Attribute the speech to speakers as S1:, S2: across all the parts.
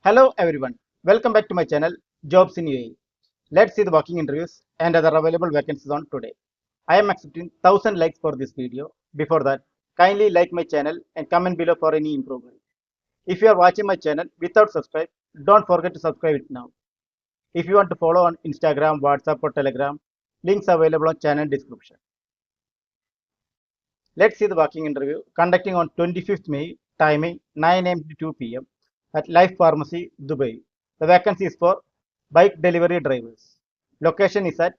S1: Hello everyone, welcome back to my channel Jobs in UAE. Let's see the working interviews and other available vacancies on today. I am accepting 1000 likes for this video. Before that, kindly like my channel and comment below for any improvement. If you are watching my channel without subscribe, don't forget to subscribe it now. If you want to follow on Instagram, WhatsApp or Telegram, links available on channel description. Let's see the working interview conducting on 25th May, timing 9 am to 2 pm at Life Pharmacy, Dubai. The vacancy is for bike delivery drivers. Location is at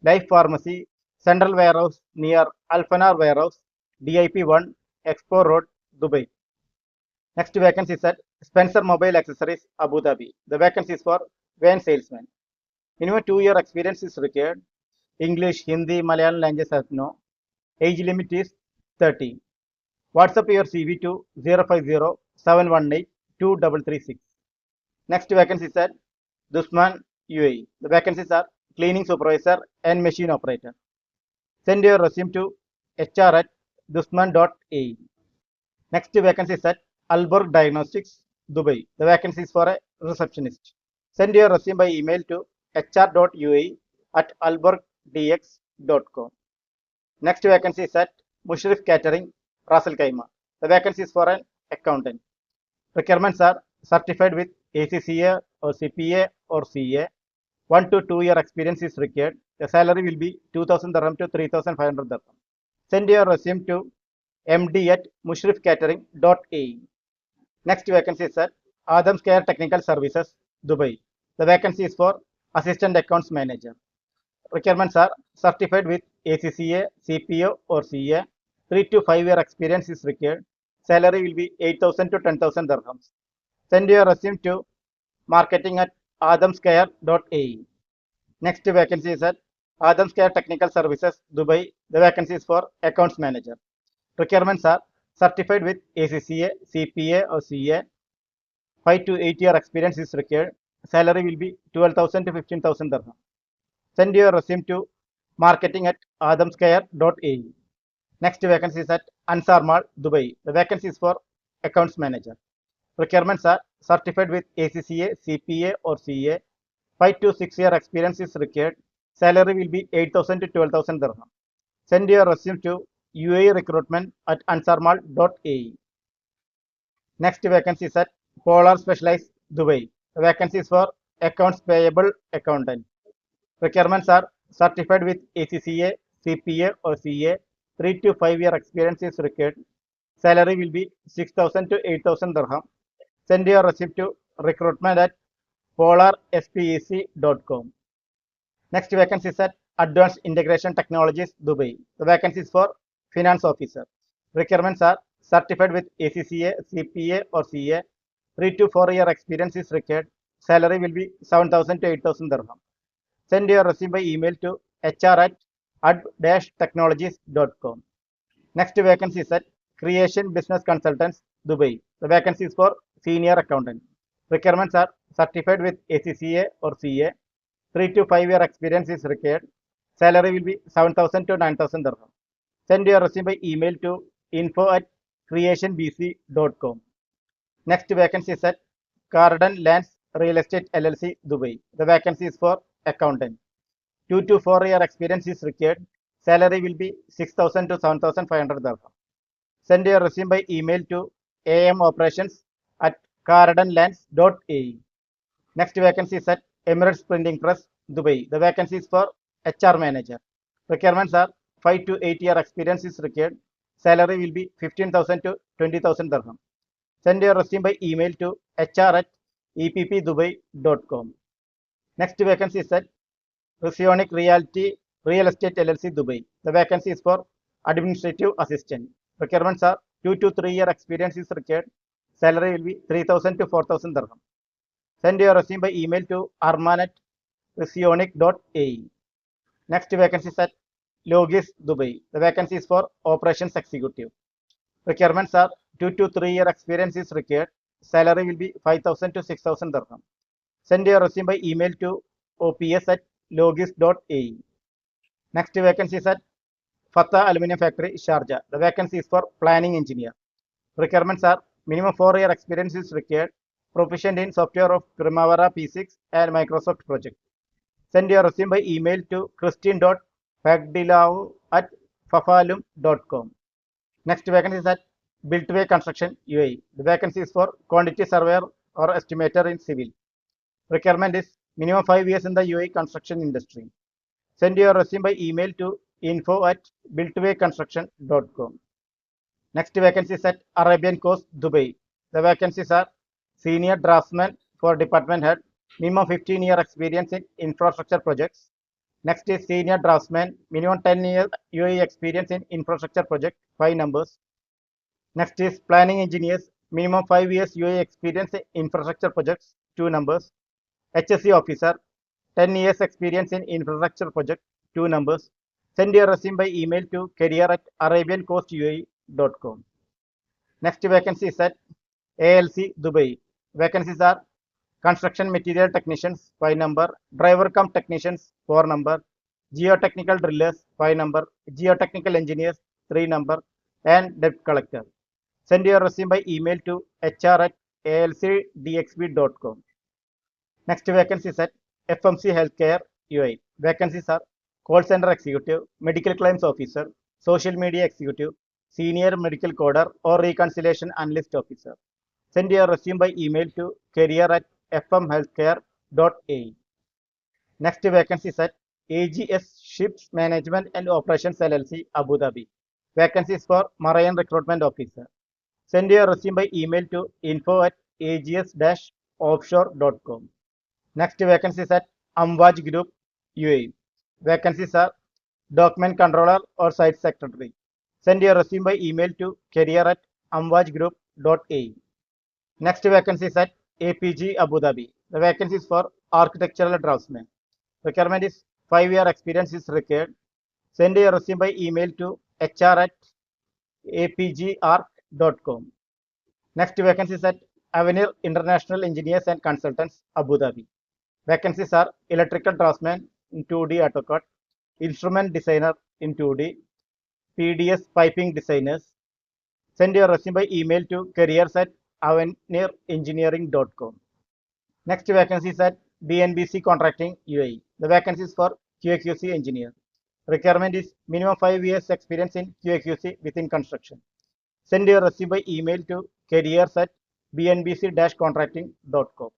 S1: Life Pharmacy, Central Warehouse near Alphanar Warehouse, DIP 1, Expo Road, Dubai. Next vacancy is at Spencer Mobile Accessories, Abu Dhabi. The vacancy is for van salesman. Minimum 2-year experience is required. English, Hindi, Malayalam language as no. Age limit is 30. WhatsApp your CV to 050-718-2336. Next vacancy is at Dusman, UAE. The vacancies are cleaning supervisor and machine operator. Send your resume to hr@dusman.ae. Next vacancy is at Alborg Diagnostics, Dubai. The vacancy is for a receptionist. Send your resume by email to hr.ue@alborgdx.com. Next vacancy is at Mushrif Catering, Ras Al Khaimah. The vacancy is for an accountant. Requirements are certified with ACCA or CPA or CA. 1 to 2 year experience is required. The salary will be 2000 dirham to 3500 dirham. Send your resume to md@mushrifcatering.ae. Next vacancy is at Adams Care Technical Services, Dubai. The vacancy is for Assistant Accounts Manager. Requirements are certified with ACCA, CPO or CA. 3 to 5 year experience is required. Salary will be 8000 to 10,000 dirhams. Send your resume to marketing@adamscare.ae. Next vacancy is at Adams Care Technical Services, Dubai. The vacancy is for Accounts Manager. Requirements are certified with ACCA, CPA or CA. 5 to 8 year experience is required. Salary will be 12,000 to 15,000 dirham. Send your resume to marketing@adamscare.ae. Next vacancy is at Ansar Mall, Dubai. The vacancy is for Accounts Manager. Requirements are certified with ACCA, CPA or CA. 5 to 6 year experience is required. Salary will be 8000 to 12,000 dirham. Send your resume to uaerecruitment@ansarmall.ae. Next vacancy is at Polar Specialized, Dubai. The vacancy is for Accounts Payable Accountant. Requirements are certified with ACCA, CPA or CA. 3 to 5 year experience is required. Salary will be 6000 to 8000 dirham. Send your resume to recruitment@polarspec.com. Next vacancy is at Advanced Integration Technologies, Dubai. The vacancy is for Finance Officer. Requirements are certified with ACCA, CPA or CA. 3 to 4 year experience is required. Salary will be 7000 to 8000 dirham. Send your resume by email to hr@ad-technologies.com. Next vacancy is at Creation Business Consultants, Dubai. The vacancy is for Senior Accountant. Requirements are certified with ACCA or CA. 3 to 5 year experience is required. Salary will be 7000 to 9000 dirham. Send your resume by email to info@creationbc.com. Next vacancy is at Carden Lands Real Estate LLC, Dubai. The vacancy is for accountant. 2 to 4 year experience is required. Salary will be 6000 to 7500 dirham. Send your resume by email to amoperations@cardenlands.ae. Next vacancy is at Emirates Printing Press, Dubai. The vacancy is for HR Manager. Requirements are 5 to 8 year experience is required. Salary will be 15,000 to 20,000 dirham. Send your resume by email to hr@eppdubai.com. Next vacancy is at Resionic Realty Real Estate LLC, Dubai. The vacancy is for Administrative Assistant. Requirements are 2 to 3 year experience is required. Salary will be 3000 to 4000 dirham. Send your resume by email to arman@resionic.ae. Next vacancy is at Logis, Dubai. The vacancy is for Operations Executive. Requirements are 2 to 3 year experience is required. Salary will be 5000 to 6000 dirham. Send your resume by email to ops@logis.ae. Next vacancy is at Fatah Aluminium Factory, Sharjah. The vacancy is for Planning Engineer. Requirements are minimum 4 year experience is required. proficient in software of Primavera P6 and Microsoft Project. Send your resume by email to christine.fagdilau@fafalum.com. Next vacancy is at Builtway Construction UAE. The vacancy is for quantity surveyor or estimator in civil. Requirement is minimum 5 years in the UAE construction industry. Send your resume by email to info@builtwayconstruction.com. Next vacancy is at Arabian Coast, Dubai. The vacancies are senior draftsman for department head, minimum 15-year experience in infrastructure projects. Next is senior draftsman, minimum 10-year UAE experience in infrastructure project, 5 numbers. Next is planning engineers, minimum 5 years UAE experience in infrastructure projects, 2 numbers. HSE officer, 10 years experience in infrastructure project, 2 numbers. Send your resume by email to career@arabiancoastuae.com. Next vacancy is at ALC Dubai. Vacancies are construction material technicians, 5 number, driver cum technicians, 4 number, geotechnical drillers, 5 number, geotechnical engineers, 3 number, and debt collector. Send your resume by email to hr@alcdxb.com. Next vacancy is at FMC Healthcare UAE. Vacancies are call center executive, medical claims officer, social media executive, senior medical coder, or reconciliation analyst officer. Send your resume by email to career@fmhealthcare.ae. Next vacancy is at AGS Ships Management and Operations LLC, Abu Dhabi. Vacancies for marine recruitment officer. Send your resume by email to info@ags-offshore.com. Next vacancy is at Amwaj Group UAE. Vacancies are document controller or site secretary. Send your resume by email to career@amwajgroup.ae. Next vacancy is at APG Abu Dhabi. The vacancy is for architectural draftsman. Requirement is 5-year experience is required. Send your resume by email to hr@apgarc.com. Next vacancy is at Avenir International Engineers and Consultants, Abu Dhabi. Vacancies are electrical draftsman in 2D AutoCAD, instrument designer in 2D, PDS piping designers. Send your resume by email to careers@avenirengineering.com. Next vacancy is at BNBC Contracting UAE. The vacancy is for QAQC engineer. Requirement is minimum 5 years experience in QAQC within construction. Send your resume by email to careers@bnbc-contracting.com.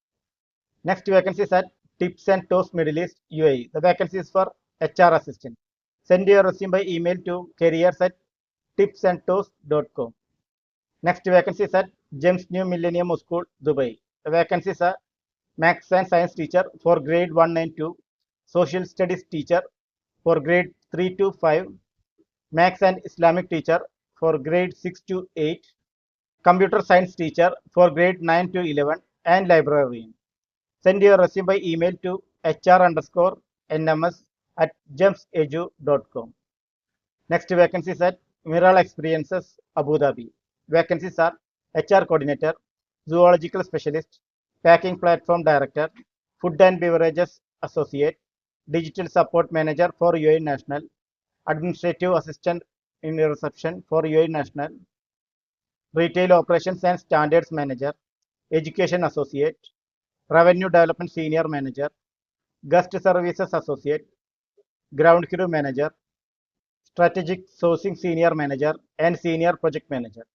S1: Next vacancy is at Tips and Toast Middle East UAE. The vacancy is for HR assistant. Send your resume by email to careers@tipsandtoast.com. Next vacancy is at Gems New Millennium School, Dubai. The vacancies are Maths and Science teacher for grade 1 and 2, Social Studies teacher for grade 3 to 5, Maths and Islamic teacher for grade 6 to 8, Computer Science teacher for grade 9 to 11, and librarian. Send your resume by email to hr_nms@gemsedu.com. Next vacancy is at Miral Experiences, Abu Dhabi. Vacancies are HR coordinator, zoological specialist, packing platform director, food and beverages associate, digital support manager for UAE National, administrative assistant in reception for UAE National, retail operations and standards manager, education associate, revenue development senior manager, guest services associate, ground crew manager, strategic sourcing senior manager, and senior project manager.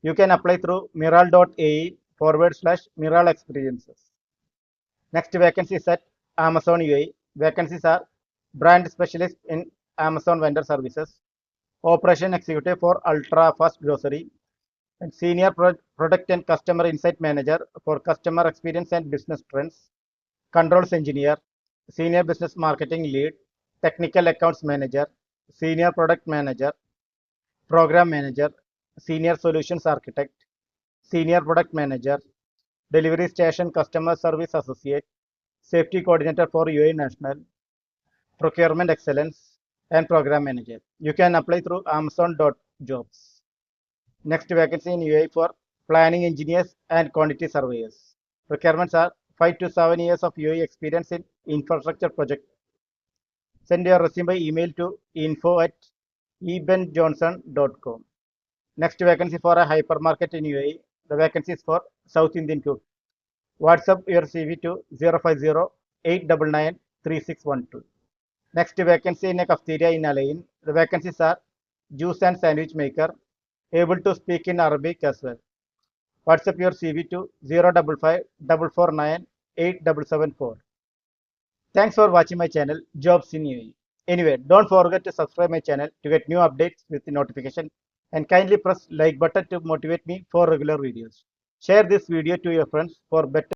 S1: You can apply through miral.ae/miral experiences. Next vacancy is at Amazon UAE. Vacancies are brand specialist in Amazon vendor services, operation executive for ultra fast grocery, and senior product and customer insight manager for customer experience and business trends, controls engineer, senior business marketing lead, technical accounts manager, senior product manager, program manager, senior solutions architect, senior product manager, delivery station customer service associate, safety coordinator for UAE National, procurement excellence, and program manager. You can apply through amazon.jobs. Next vacancy in UAE for planning engineers and quantity surveyors. Requirements are 5 to 7 years of UAE experience in infrastructure project. Send your resume by email to info@ebenjohnson.com. Next vacancy for a hypermarket in UAE. The vacancy is for South Indian cook. WhatsApp your CV to 050-899-3612. Next vacancy in a cafeteria in Alain. The vacancies are juice and sandwich maker, able to speak in Arabic as well. WhatsApp your CV to 055-449-8774. Thanks for watching my channel Jobs in UAE. Anyway, don't forget to subscribe my channel to get new updates with the notification, and kindly press like button to motivate me for regular videos. Share this video to your friends for better